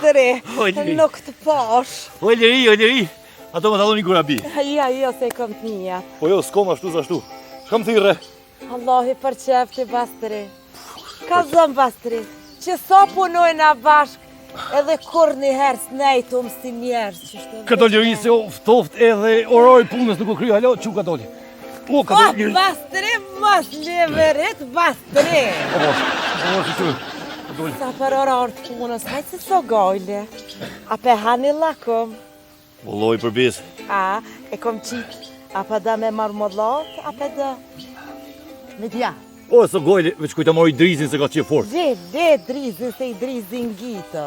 bastëri, Liri. nuk të pash. O Liri, ato më dalloni kurabi. Jo, se kom të mija. Po jo, s'kom ashtu s'ashtu. Shkam thirre. Allah i për qefti, bastëri. Ka zëm, bastëri, që sa punojna bashk, edhe kur një herë s'nejtum si njerës. Këto Liri se ftoft edhe oroj punës nuk u kryo, halo, që ka doli. O, ka doli Liri. Bastëri, mos leverit, bastëri. O, Sa për orar të punës, hajtë se so gojle. A pe hani lakum. O, loj për bis. A, e kom qitë. A pa da me marmollat, a pa da me dja. O, so gojle, veç kujta mori drizin se ka qje fort. Dhe drizin se i drizin gjitë.